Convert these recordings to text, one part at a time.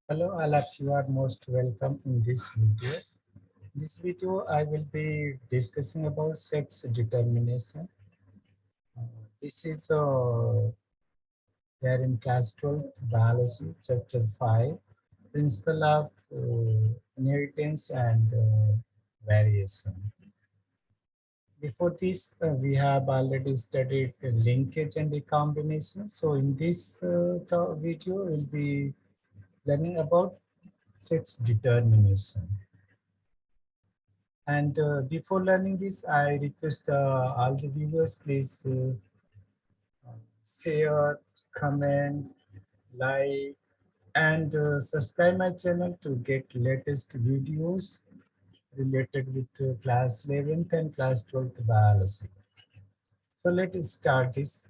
Hello, all of you are most welcome in this video. In this video, I will be discussing about sex determination. This is there in class 12 biology, chapter 5, principle of inheritance and variation. Before this, we have already studied linkage and recombination. So in this video, we'll be learning about sex determination. And before learning this, I request all the viewers, please share, comment, like, and subscribe my channel to get latest videos related with class 11th and class 12th biology. So let us start this.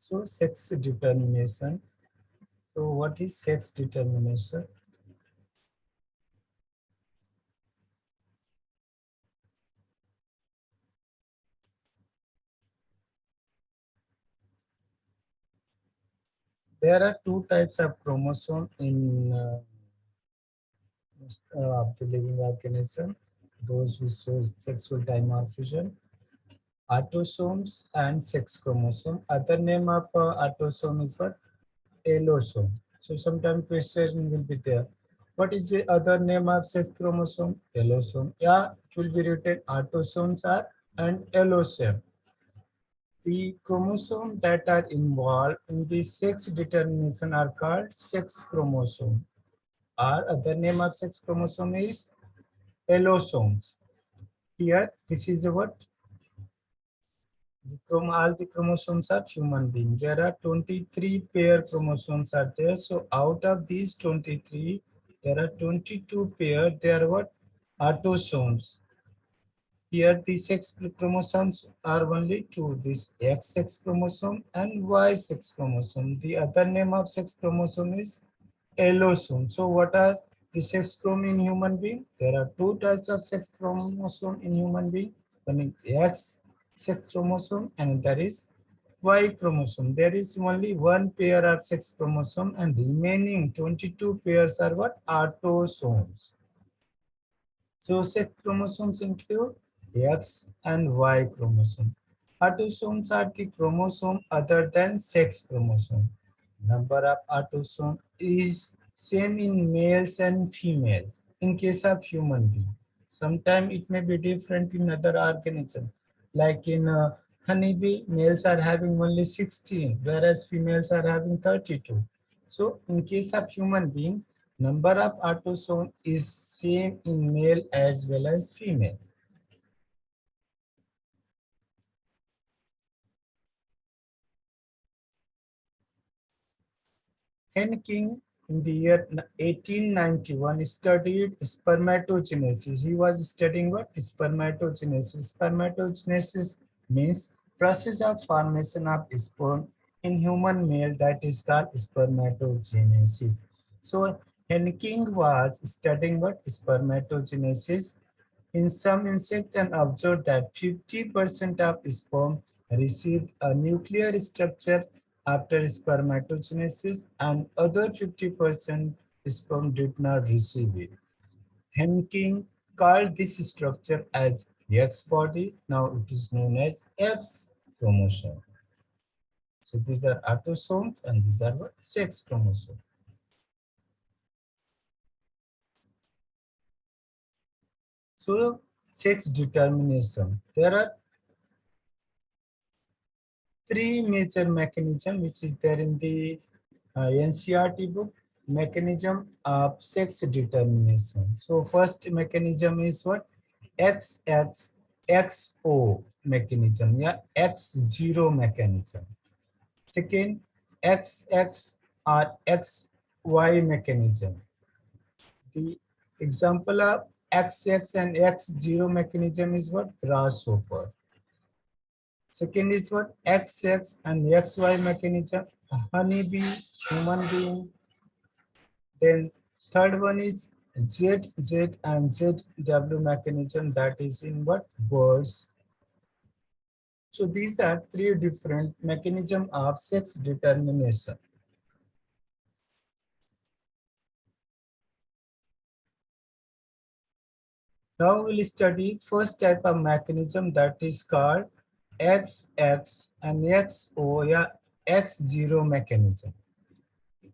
So sex determination. So what is sex determination? There are two types of chromosome in of the living organism, those which show sexual dimorphism, autosomes and sex chromosome. Other name of autosome is what? Allosome. So sometimes question will be there. What is the other name of sex chromosome? Allosome. Yeah, it will be written autosomes are and allosome. The chromosomes that are involved in the sex determination are called sex chromosome. Or other name of sex chromosome is allosomes. Here, this is what all the chromosomes are human being. There are 23 pair chromosomes are there. So out of these 23, there are 22 pair. They are what? Autosomes. Here the sex chromosomes are only two. This X sex chromosome and Y sex chromosome. The other name of sex chromosome is allosome. So what are the sex chromosome in human being? There are two types of sex chromosome in human being. One is X sex chromosome and there is Y chromosome. There is only one pair of sex chromosome and remaining 22 pairs are what? Autosomes. So sex chromosomes include X and Y chromosome. Autosomes are the chromosome other than sex chromosome. Number of autosome is same in males and females in case of human being. Sometimes it may be different in other organisms. Like in honeybee, males are having only 16, whereas females are having 32. So in case of human being, number of autosome is same in male as well as female. Henking in the year 1891 studied spermatogenesis. He was studying what? Spermatogenesis. Spermatogenesis means process of formation of sperm in human male, that is called spermatogenesis. So Henking was studying what? Spermatogenesis in some insect and observed that 50% of sperm received a nuclear structure after spermatogenesis and other 50% sperm did not receive it. Henking called this structure as X body. Now it is known as X chromosome. So these are autosomes and these are what? Sex chromosomes. So sex determination. There are three major mechanisms which is there in the NCRT book, mechanism of sex determination. So first mechanism is what? XXXO mechanism, yeah, X0 mechanism. Second, XX or XY mechanism. The example of XX and X0 mechanism is what? Grasshopper. Second is what? XX and XY mechanism, honeybee, human being. Then third one is ZZ and ZW mechanism, that is in what? Birds. So these are three different mechanisms of sex determination. Now we'll study first type of mechanism, that is called XX and XO, yeah, X0 mechanism.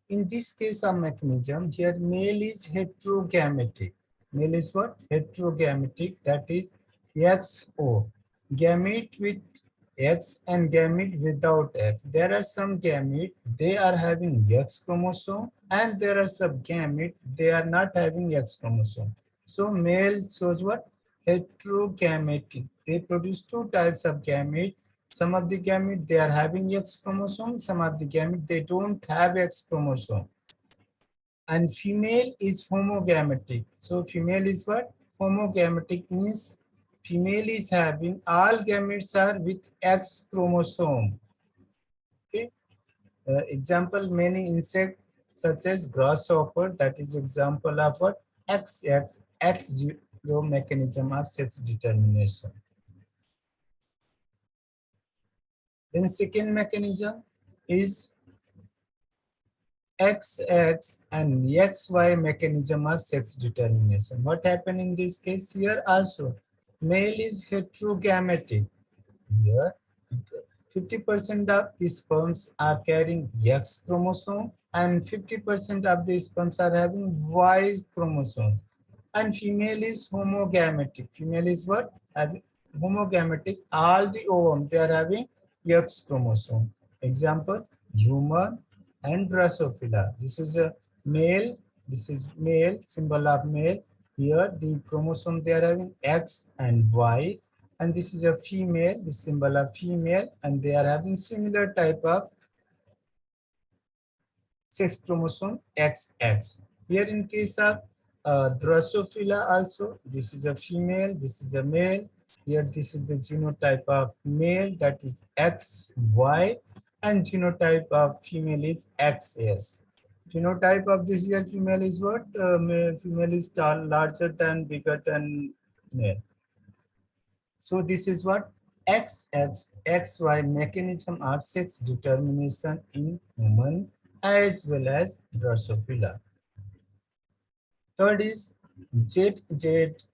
In this case of mechanism, here male is heterogametic. Male is what? Heterogametic, that is XO. Gamete with X and gamete without X. There are some gamete, they are having X chromosome, and there are some gamete, they are not having X chromosome. So male shows what? Heterogametic. They produce two types of gamete. Some of the gamete they are having X chromosome, some of the gamete they don't have X chromosome. And female is homogametic. So female is what? Homogametic means female is having all gametes are with X chromosome. Okay. Example, many insects such as grasshopper, that is example of what? XX, X0 mechanism of sex determination. Then second mechanism is XX and XY mechanism of sex determination. What happened in this case? Here also, male is heterogametic. Here, 50% of the sperms are carrying X chromosome and 50% of the sperms are having Y chromosome. And female is homogametic. Female is what? Having homogametic. All the ovum, they are having X chromosome. Example, human and Drosophila. This is a male. This is male, symbol of male. Here, the chromosome, they are having X and Y. And this is a female, the symbol of female, and they are having similar type of sex chromosome XX. Here in case of Drosophila also, this is a female, this is a male. Here this is the genotype of male, that is XY, and genotype of female is XS. Genotype of this here female is what? Female is tall, larger than, bigger than male. So this is what? XX, XY mechanism of sex determination in human as well as Drosophila. Third is ZZ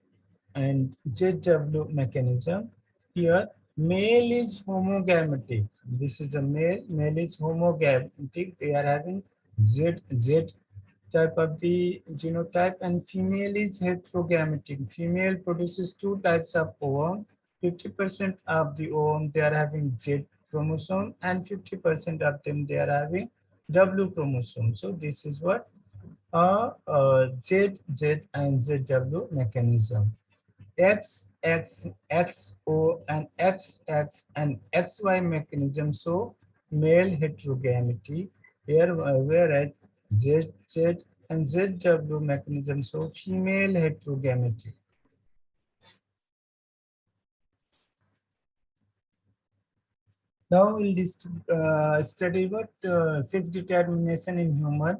and ZW mechanism. Here, male is homogametic. This is a male. Male is homogametic. They are having Z type of the genotype, and female is heterogametic. Female produces two types of ovum. 50% of the ovum they are having Z chromosome, and 50% of them they are having W chromosome. So this is what ZZ and ZW mechanism. XO and XX and XY mechanism so male heterogameity, here whereas ZZ and ZW mechanism so female heterogameity. Now we'll study what sex determination in human,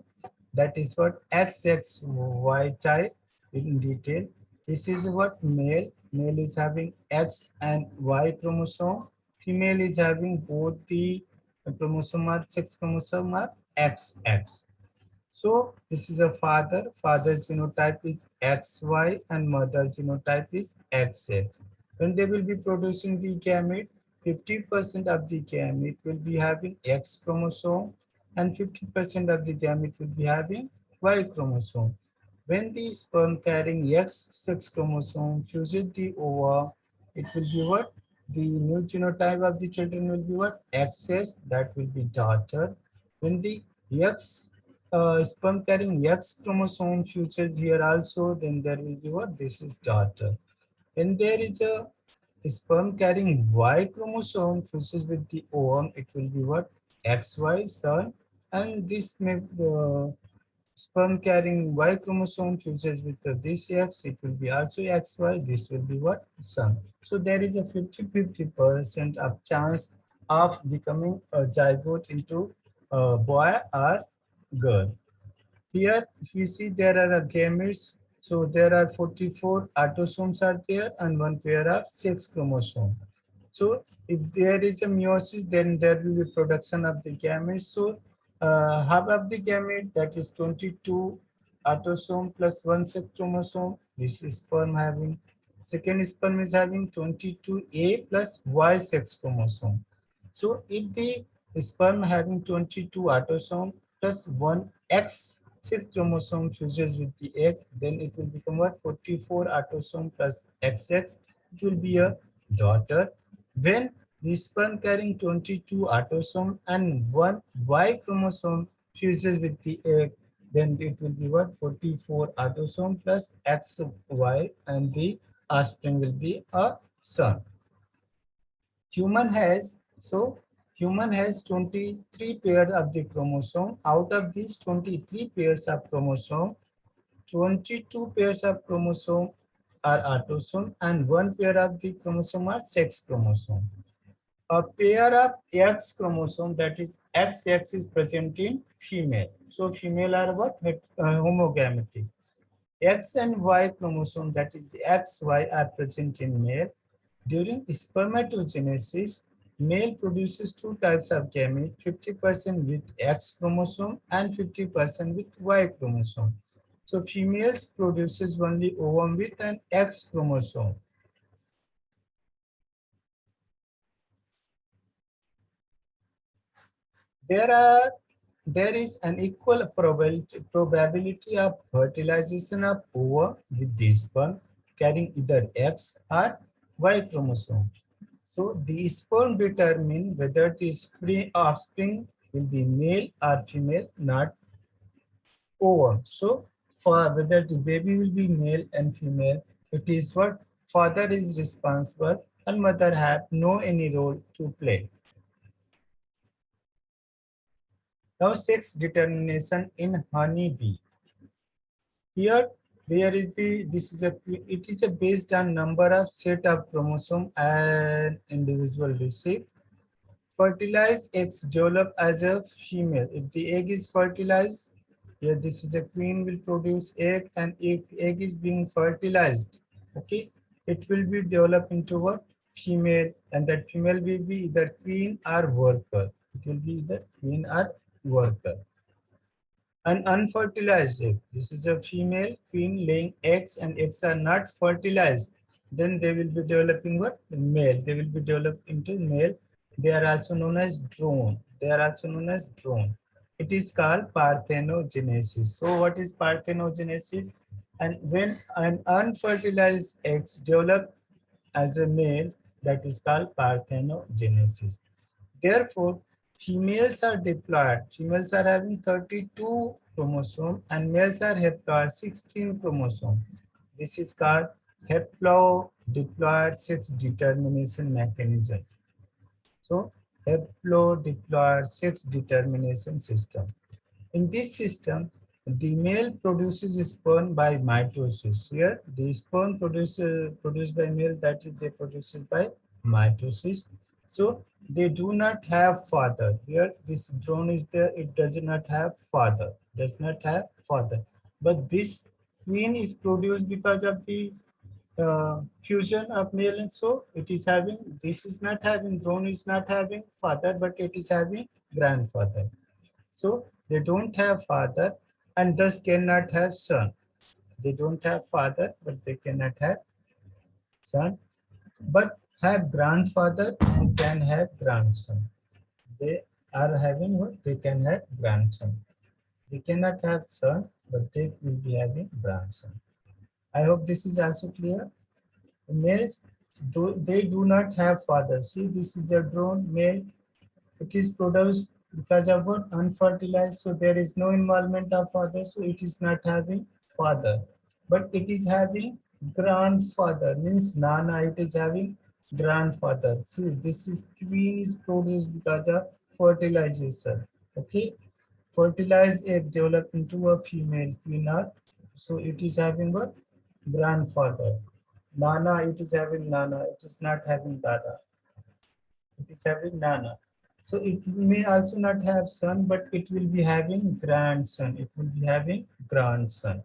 that is what XXY type in detail. This is what male is having X and Y chromosome, female is having both the chromosome or sex chromosome are XX. So this is a father genotype is XY and mother genotype is XX. When they will be producing the gamete, 50% of the gamete will be having X chromosome and 50% of the gamete will be having Y chromosome. When the sperm carrying X sex chromosome fuses the ova, it will be what? The new genotype of the children will be what? XS, that will be daughter. When the X sperm carrying X chromosome fuses here also, then there will be what? This is daughter. When there is a sperm carrying Y chromosome fuses with the ovum, it will be what? XY, son. And this may sperm carrying Y chromosome fuses with this X, it will be also XY, this will be what? Son. So there is a 50-50% of chance of becoming a zygote into a boy or girl. Here, if we see there are gametes, so there are 44 autosomes are there and one pair of sex chromosome. So if there is a meiosis, then there will be production of the gametes. So half of the gamete, that is 22 autosome plus one sex chromosome. This is sperm having. Second sperm is having 22A plus Y sex chromosome. So if the sperm having 22 autosome plus one X sex chromosome fuses with the egg, then it will become what? 44 autosome plus XX. It will be a daughter. When the sperm carrying 22 autosome and one Y chromosome fuses with the egg, then it will be what? 44 autosome plus XY, and the offspring will be a son. Human has, so human has 23 pairs of the chromosome. Out of these 23 pairs of chromosome, 22 pairs of chromosome are autosome and one pair of the chromosome are sex chromosome. A pair of X chromosome, that is XX, is present in female. So female are what? Homogamy. X and Y chromosome, that is XY, are present in male. During spermatogenesis, male produces two types of gamete, 50% with X chromosome and 50% with Y chromosome. So females produces only ovum with an X chromosome. There is an equal probability of fertilization of ovum with the sperm carrying either X or Y chromosome. So the sperm determine whether the offspring will be male or female, not ovum. So for whether the baby will be male and female, it is what father is responsible and mother have no any role to play. Now sex determination in honeybee. Here there is it is a based on number of set of chromosome an individual receive. Fertilized eggs develop as a female. If the egg is fertilized, here this is a queen will produce egg, and if egg is being fertilized, okay, it will be developed into a female, and that female will be either queen or worker. It will be either queen or worker. An unfertilized egg. This is a female queen laying eggs and eggs are not fertilized. Then they will be developing what? Male. They will be developed into male. They are also known as drone. They are also known as drone. It is called parthenogenesis. So what is parthenogenesis? And when an unfertilized eggs develop as a male, that is called parthenogenesis. Therefore, females are diploid. Females are having 32 chromosome and males are haploid 16 chromosome. This is called haplodiploid sex determination mechanism. So, haplodiploid sex determination system. In this system, the male produces sperm by mitosis. Here, the sperm produced by male, that is, they produces by mitosis. So they do not have father. Here, this drone is there. It does not have father. Does not have father. But this queen is produced because of the fusion of male, and so it is having. This is not having, drone is not having father, but it is having grandfather. So they don't have father and thus cannot have son. They don't have father, but they cannot have son, but have grandfather who can have grandson. They are having what? They can have grandson. They cannot have son, but they will be having grandson. I hope this is also clear. Males, they do not have father. See, this is a drone male. It is produced because of what? Unfertilized, so there is no involvement of father, so it is not having father, but it is having grandfather, means nana, it is having grandfather. See, this is queen is produced because of fertilization. Okay, fertilized egg develop into a female queen, so it is having what? Grandfather. Nana, it is having nana, it is not having dada, it is having nana. So it may also not have son, but it will be having grandson. It will be having grandson.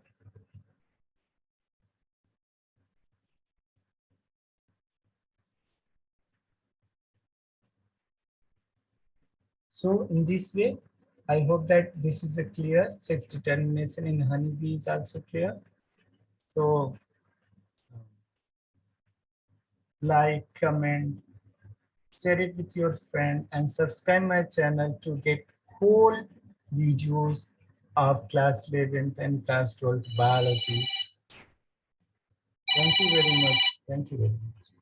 So in this way, I hope that this is a clear. Sex determination in honeybee is also clear. So like, comment, share it with your friend, and subscribe my channel to get whole videos of class 11th and class 12th biology. Thank you very much. Thank you very much.